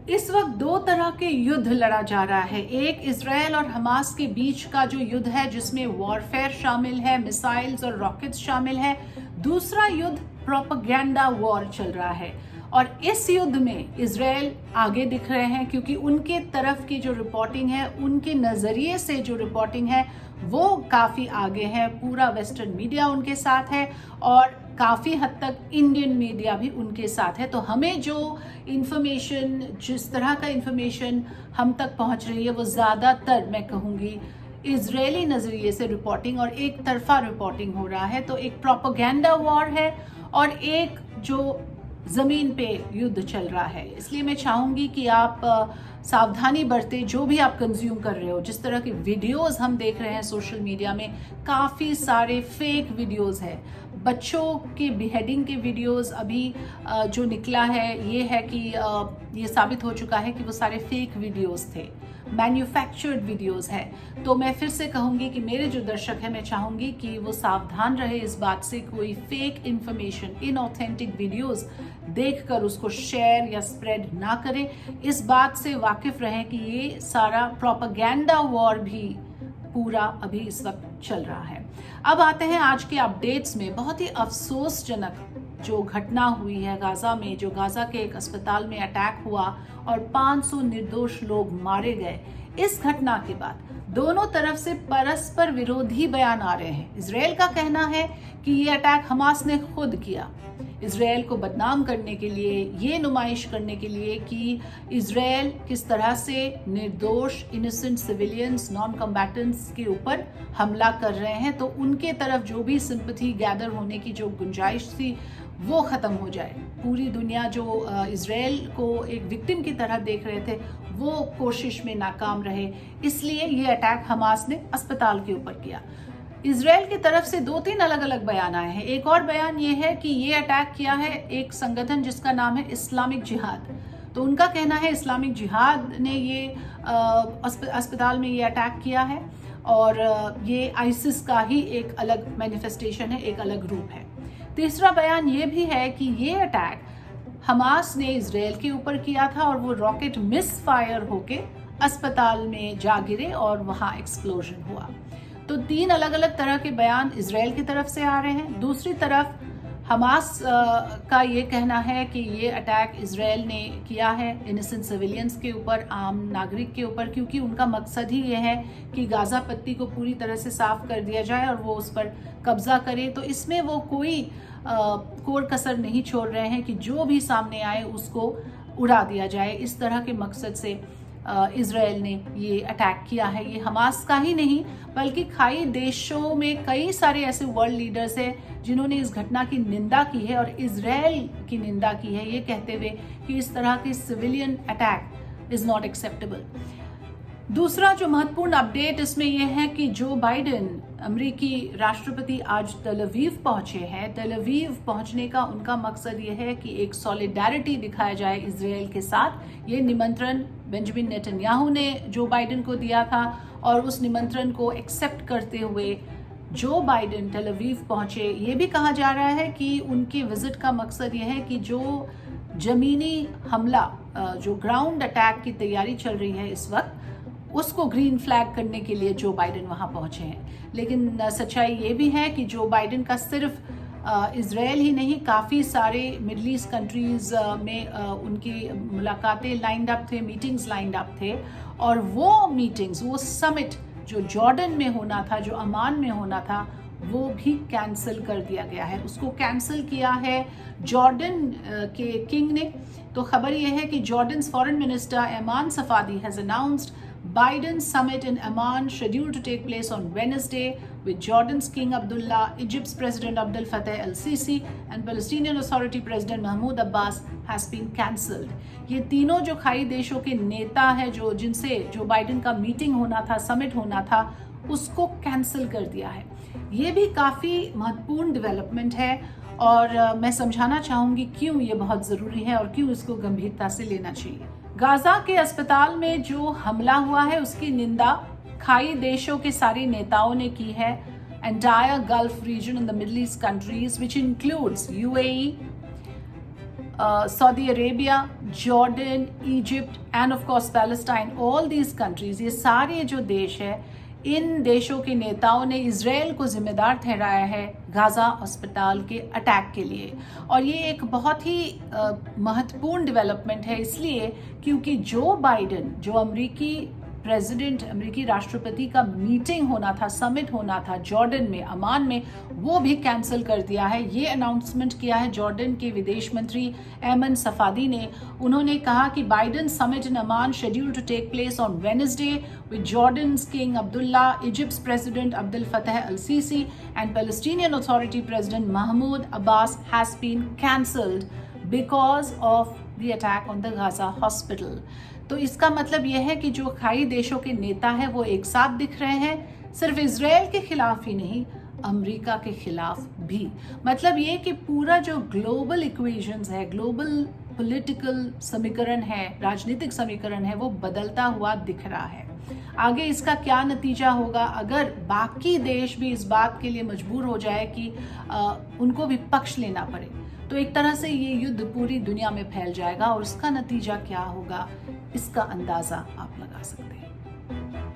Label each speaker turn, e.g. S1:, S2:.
S1: इस वक्त दो तरह के युद्ध लड़ा जा रहा है। एक इजराइल और हमास के बीच का जो युद्ध है जिसमें वॉरफेयर शामिल है, मिसाइल्स और रॉकेट्स शामिल है। दूसरा युद्ध प्रोपेगेंडा वॉर चल रहा है और इस युद्ध में इजराइल आगे दिख रहे हैं क्योंकि उनके तरफ की जो रिपोर्टिंग है, उनके नजरिए से जो रिपोर्टिंग है वो काफी आगे है। पूरा वेस्टर्न मीडिया उनके साथ है और काफ़ी हद तक इंडियन मीडिया भी उनके साथ है। तो हमें जो इन्फॉर्मेशन, जिस तरह का इन्फॉर्मेशन हम तक पहुंच रही है वो ज़्यादातर मैं कहूँगी इजरायली नज़रिए से रिपोर्टिंग और एक तरफा रिपोर्टिंग हो रहा है। तो एक प्रोपेगेंडा वॉर है और एक जो ज़मीन पे युद्ध चल रहा है। इसलिए मैं चाहूँगी कि आप सावधानी बरतें जो भी आप कंज्यूम कर रहे हो। जिस तरह के वीडियोस हम देख रहे हैं सोशल मीडिया में, काफ़ी सारे फेक वीडियोस हैं। बच्चों के बिहेडिंग के वीडियोस अभी जो निकला है ये है कि ये साबित हो चुका है कि वो सारे फेक वीडियोस थे, मैन्युफैक्चर्ड वीडियोस है। तो मैं फिर से कहूँगी कि मेरे जो दर्शक हैं, मैं चाहूँगी कि वो सावधान रहे इस बात से, कोई फेक इंफॉर्मेशन, इनऑथेंटिक वीडियोस देखकर उसको शेयर या स्प्रेड ना करें। इस बात से वाकिफ रहें कि ये सारा प्रोपेगेंडा वॉर भी पूरा अभी इस वक्त चल रहा है। अब आते हैं आज के अपडेट्स में। बहुत ही अफसोसजनक जो घटना हुई है गाजा में, जो गाजा के एक अस्पताल में अटैक हुआ और 500 निर्दोष लोग मारे गए। इस घटना के बाद दोनों तरफ से परस्पर विरोधी बयान आ रहे हैं। इजराइल का कहना है कि ये अटैक हमास ने खुद किया, इजराइल को बदनाम करने के लिए, ये नुमाइश करने के लिए कि इजराइल किस तरह से निर्दोष इनोसेंट सिविलियंस, नॉन कम्बैटेंट्स के ऊपर हमला कर रहे हैं। तो उनके तरफ जो भी सिंपैथी गैदर होने की जो गुंजाइश थी वो ख़त्म हो जाए। पूरी दुनिया जो इजराइल को एक विक्टिम की तरह देख रहे थे वो कोशिश में नाकाम रहे, इसलिए ये अटैक हमास ने अस्पताल के ऊपर किया। इजराइल की तरफ से 2-3 अलग अलग बयान आए हैं। एक और बयान ये है कि ये अटैक किया है एक संगठन जिसका नाम है इस्लामिक जिहाद। तो उनका कहना है इस्लामिक जिहाद ने ये अस्पताल में ये अटैक किया है और ये आइसिस का ही एक अलग मैनिफेस्टेशन है, एक अलग रूप है। तीसरा बयान ये भी है कि ये अटैक हमास ने इजराइल के ऊपर किया था और वो रॉकेट मिस फायर होके अस्पताल में जा गिरे और वहाँ एक्सप्लोजन हुआ। तो 3 अलग अलग तरह के बयान इजराइल की तरफ से आ रहे हैं। दूसरी तरफ हमास का ये कहना है कि ये अटैक इजराइल ने किया है इनोसेंट सिविलियंस के ऊपर, आम नागरिक के ऊपर, क्योंकि उनका मकसद ही ये है कि गाजा पट्टी को पूरी तरह से साफ कर दिया जाए और वो उस पर कब्जा करे। तो इसमें वो कोई कोर कसर नहीं छोड़ रहे हैं कि जो भी सामने आए उसको उड़ा दिया जाए। इस तरह के मकसद से इजराइल ने ये अटैक किया है। ये हमास का ही नहीं बल्कि खाई देशों में कई सारे ऐसे वर्ल्ड लीडर्स हैं जिन्होंने इस घटना की निंदा की है और इजराइल की निंदा की है, ये कहते हुए कि इस तरह के civilian attack is not acceptable. दूसरा जो महत्वपूर्ण अपडेट इसमें यह है कि जो बाइडेन अमेरिकी राष्ट्रपति आज तल अवीव पहुंचे हैं। तल अवीव पहुंचने का उनका मकसद यह है कि एक सॉलिडारिटी दिखाया जाए इजराइल के साथ। ये निमंत्रण बेंजामिन नेतन्याहू ने जो बाइडेन को दिया था और उस निमंत्रण को एक्सेप्ट करते हुए जो बाइडेन तल अवीव पहुंचे। ये भी कहा जा रहा है कि उनके विजिट का मकसद यह है कि जो जमीनी हमला, जो ग्राउंड अटैक की तैयारी चल रही है इस वक्त, उसको ग्रीन फ्लैग करने के लिए जो बाइडेन वहां पहुंचे हैं। लेकिन सच्चाई ये भी है कि जो बाइडेन का सिर्फ इजराइल ही नहीं, काफ़ी सारे मिडल ईस्ट कंट्रीज में उनकी मुलाकातें लाइंड अप थे, मीटिंग्स लाइंड अप थे और वो मीटिंग्स, वो समिट जो जॉर्डन में होना था, जो अमान में होना था, वो भी कैंसिल कर दिया गया है। उसको कैंसिल किया है जॉर्डन के किंग ने। तो खबर यह है कि जॉर्डन्स फॉरेन मिनिस्टर एमान Safadi has announced Biden's summit in Amman scheduled to take place on Wednesday with Jordan's King Abdullah, Egypt's President Abdel Fattah el-Sisi and Palestinian Authority President Mahmoud Abbas has been cancelled. ये तीनों जो खाई देशों के नेता हैं जो जिनसे जो बाइडेन का मीटिंग होना था, समिट होना था, उसको कैंसिल कर दिया है। ये भी काफ़ी महत्वपूर्ण डेवलपमेंट है और मैं समझाना चाहूँगी क्यों ये बहुत ज़रूरी है और क्यों इसको गंभीरता से लेना चाहिए। गाजा के अस्पताल में जो हमला हुआ है उसकी निंदा खाई देशों के सारे नेताओं ने की है। Entire gulf region in the middle east countries which includes UAE, Saudi Arabia, Jordan, Egypt and of course Palestine, all these countries, ये सारे जो देश है, इन देशों के नेताओं ने इजराइल को जिम्मेदार ठहराया है गाज़ा अस्पताल के अटैक के लिए। और ये एक बहुत ही महत्वपूर्ण डेवलपमेंट है, इसलिए क्योंकि जो बाइडेन, जो अमेरिकी प्रेसिडेंट, अमेरिकी राष्ट्रपति का मीटिंग होना था, समिट होना था जॉर्डन में, अमान में, वो भी कैंसिल कर दिया है। ये अनाउंसमेंट किया है जॉर्डन के विदेश मंत्री एमन सफादी ने। उन्होंने कहा कि Biden summit in Amman scheduled to take place on Wednesday with Jordan's king Abdullah, Egypt's president Abdul Fattah al Sisi and Palestinian authority president Mahmoud Abbas has been cancelled because of the attack on the Gaza hospital. तो इसका मतलब यह है कि जो खाई देशों के नेता हैं वो एक साथ दिख रहे हैं, सिर्फ इजराइल के खिलाफ ही नहीं, अमेरिका के खिलाफ भी। मतलब ये कि पूरा जो ग्लोबल इक्वेशंस है, ग्लोबल पॉलिटिकल समीकरण है, राजनीतिक समीकरण है, वो बदलता हुआ दिख रहा है। आगे इसका क्या नतीजा होगा अगर बाकी देश भी इस बात के लिए मजबूर हो जाए कि उनको भी पक्ष लेना पड़े, तो एक तरह से ये युद्ध पूरी दुनिया में फैल जाएगा और उसका नतीजा क्या होगा, इसका अंदाजा आप लगा सकते हैं।